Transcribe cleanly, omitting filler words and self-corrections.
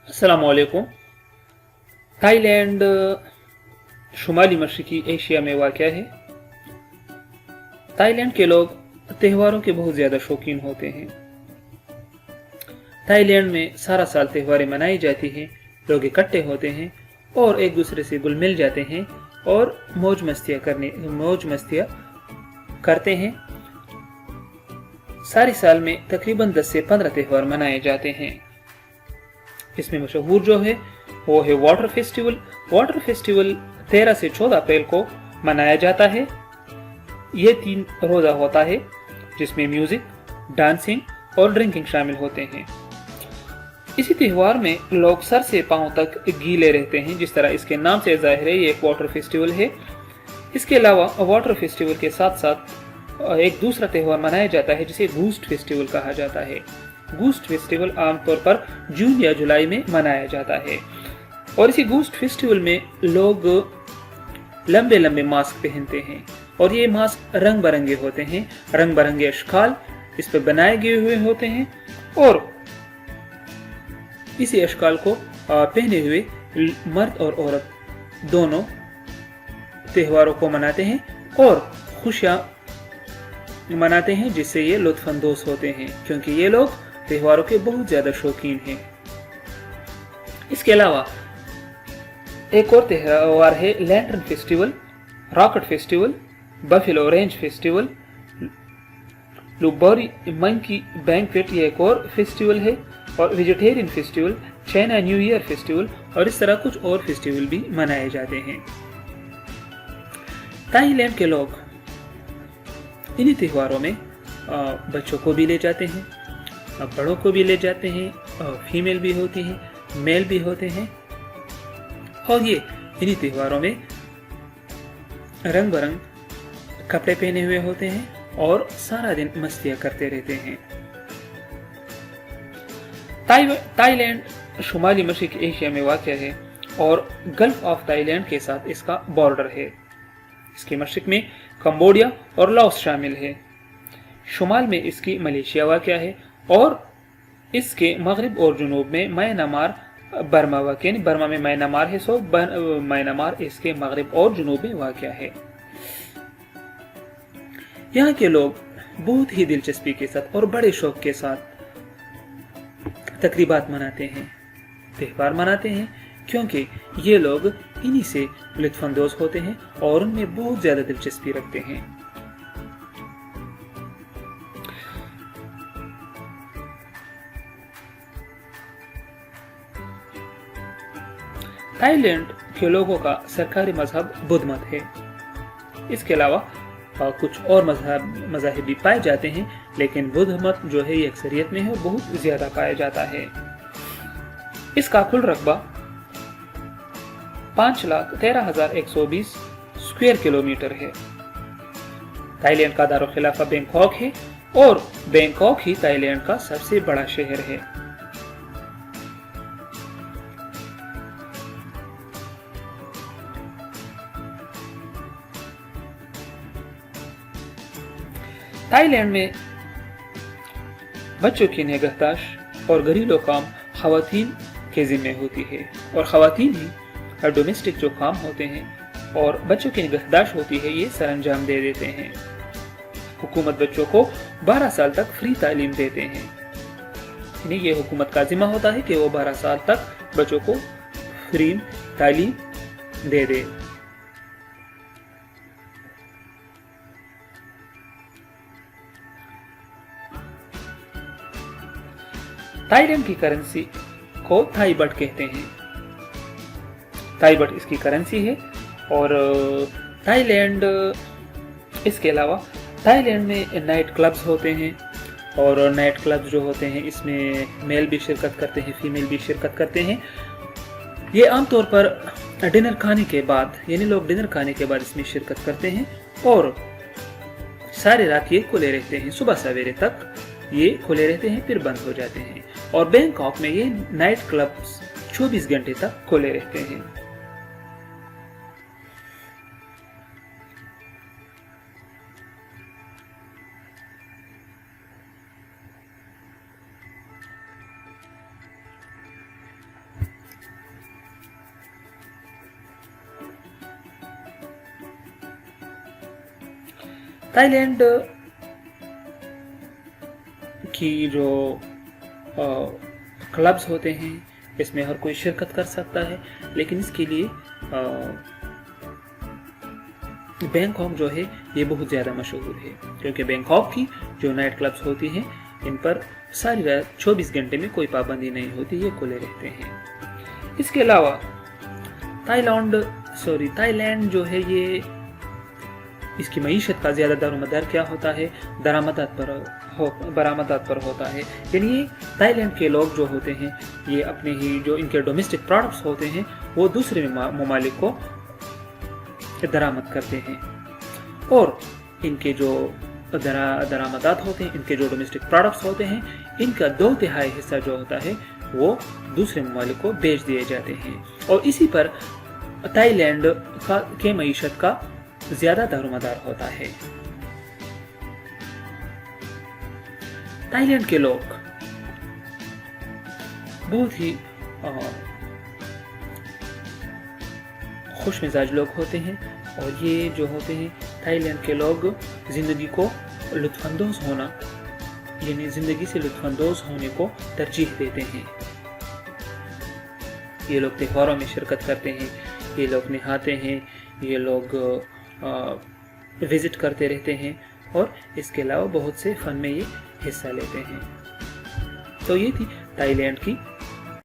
अस्सलामुअलैकुम। थाईलैंड शुमाली मशरकी एशिया में वाक़ है। थाईलैंड के लोग त्योहारों के बहुत ज़्यादा शौकीन होते हैं। थाईलैंड में सारा साल त्योहारें मनाई जाती हैं, लोग इकट्ठे होते हैं और एक दूसरे से घुल मिल जाते हैं और मौज मस्तियाँ करते हैं। सारे साल में तकरीबन 10 से 15 त्यौहार मनाए जाते हैं। इसमें मशहूर जो है वो है वाटर फेस्टिवल। वाटर फेस्टिवल 13 से 14 अप्रैल को मनाया जाता है। ये 3 रोज़ा होता है जिसमें म्यूजिक, डांसिंग और ड्रिंकिंग शामिल होते हैं। इसी त्यौहार में लोग सर से पांव तक गीले रहते हैं। जिस तरह इसके नाम से जाहिर है ये एक वाटर फेस्टिवल है। इसके अलावा वाटर फेस्टिवल के साथ साथ एक दूसरा त्यौहार मनाया जाता है जिसे गूस्ट फेस्टिवल कहा जाता है। गूस्ट फेस्टिवल आमतौर पर जून या जुलाई में मनाया जाता है और इसी गूस्ट फेस्टिवल में लोग लंबे लंबे मास्क पहनते हैं और ये मास्क रंग बिरंगे होते हैं। रंग बिरंगे अशकाल इस पर बनाए गए हुए होते हैं और इसी अशकाल को पहने हुए मर्द और औरत दोनों त्योहारों को मनाते हैं और खुशियां मनाते हैं, जिससे ये लुत्फानंदोज होते हैं क्योंकि ये लोग त्योहारों के बहुत ज्यादा शौकीन हैं। इसके अलावा एक और त्योहार है lantern festival, rocket festival, buffalo range festival, लुबोरी मंकी बैंक्वेट ये एक और फेस्टिवल है और vegetarian festival, China new year festival और इस तरह कुछ और फेस्टिवल भी मनाए जाते हैं। थाईलैंड के लोग इन्हीं त्योहारों में बच्चों को भी ले जाते हैं, बड़ों को भी ले जाते हैं, फीमेल भी होती हैं, मेल भी होते हैं और ये इन्हीं त्योहारों में रंग बिरंग कपड़े पहने हुए होते हैं और सारा दिन मस्तियां करते रहते हैं। थाईलैंड शुमाली मशरिक एशिया में वाक़ है और गल्फ ऑफ थाईलैंड के साथ इसका बॉर्डर है। इसके मशरिक में कंबोडिया और लाओस शामिल है। शुमाल में इसकी मलेशिया वाक़ है और इसके मगरिब और जुनूब में म्यांमार, बर्मा वाक़ है। बर्मा में म्यांमार है, सो म्यांमार इसके मगरिब और जुनूब में वाक़ है। यहाँ के लोग बहुत ही दिलचस्पी के साथ और बड़े शौक के साथ तकरीबात मनाते हैं, त्यौहार मनाते हैं क्योंकि ये लोग इन्हीं से लुत्फानंदोज होते हैं और उनमें बहुत ज्यादा दिलचस्पी रखते हैं। थाईलैंड के लोगों का सरकारी मजहब बुद्ध मत है। इसके अलावा कुछ और मज़ाहिब भी पाए जाते हैं, लेकिन बुद्ध मत जो है ये अक्सरियत में है और बहुत ज्यादा पाया जाता है। इसका कुल रकबा 5,13,120 स्क्वायर किलोमीटर है। थाईलैंड का दारुल खिलाफा बैंकॉक है और बैंकॉक ही थाईलैंड का सबसे बड़ा शहर है। थाईलैंड में बच्चों की निगहदाश्त और घरेलू काम खवातीन के जिम्मे होती है और खवातीन ही डोमेस्टिक जो काम होते हैं और बच्चों की निगहदाश्त होती है ये सरंजाम दे देते हैं। हुकूमत बच्चों को 12 साल तक फ्री तालीम देते हैं। यानी ये हुकूमत का जिम्मा होता है कि वो 12 साल तक बच्चों को फ्री तालीम दे दे। थाईलैंड की करेंसी को थाई बट कहते हैं। थाई बट इसकी करेंसी है और थाईलैंड इसके अलावा थाईलैंड में नाइट क्लब्स होते हैं और नाइट क्लब्स जो होते हैं इसमें मेल भी शिरकत करते हैं, फीमेल भी शिरकत करते हैं। ये आमतौर पर डिनर खाने के बाद, यानी लोग डिनर खाने के बाद इसमें शिरकत करते हैं और सारी रात ये खुले रहते हैं। सुबह सवेरे तक ये खुले रहते हैं, फिर बंद हो जाते हैं और बैंकॉक में ये नाइट क्लब्स 24 घंटे तक खुले रहते हैं। थाईलैंड की जो क्लब्स होते हैं इसमें हर कोई शिरकत कर सकता है, लेकिन इसके लिए बैंकॉक जो है ये बहुत ज़्यादा मशहूर है, क्योंकि बैंकॉक की जो नाइट क्लब्स होती हैं इन पर सारी रात 24 घंटे में कोई पाबंदी नहीं होती, ये खुले रहते हैं। इसके अलावा थाईलैंड जो है ये इसकी मईशत का ज़्यादा दारोमदार क्या होता है, बरामदात पर होता है। यानी ये थाईलैंड के लोग जो होते हैं ये अपने ही जो इनके डोमेस्टिक प्रोडक्ट्स होते हैं वो दूसरे ममालिक को दरामद करते हैं, और इनके जो दरामदात होते हैं, इनके जो डोमेस्टिक प्रोडक्ट्स होते हैं, इनका 2/3 हिस्सा जो होता है वो दूसरे ममालिक को बेच दिए जाते हैं, और इसी पर थाईलैंड के मईशत का ज़्यादा दारोमदार होता है। थाईलैंड के लोग बहुत ही खुश मिजाज लोग होते हैं, और ये जो होते हैं थाईलैंड के लोग ज़िंदगी को लुत्फानंदोज़ होना, यानी ज़िंदगी से लुत्फानंदोज़ होने को तरजीह देते हैं। ये लोग त्योहारों में शिरकत करते हैं, ये लोग नहाते हैं, ये लोग विज़िट करते रहते हैं, और इसके अलावा बहुत से फ़न में ये हिस्सा लेते हैं। तो ये थी थाईलैंड की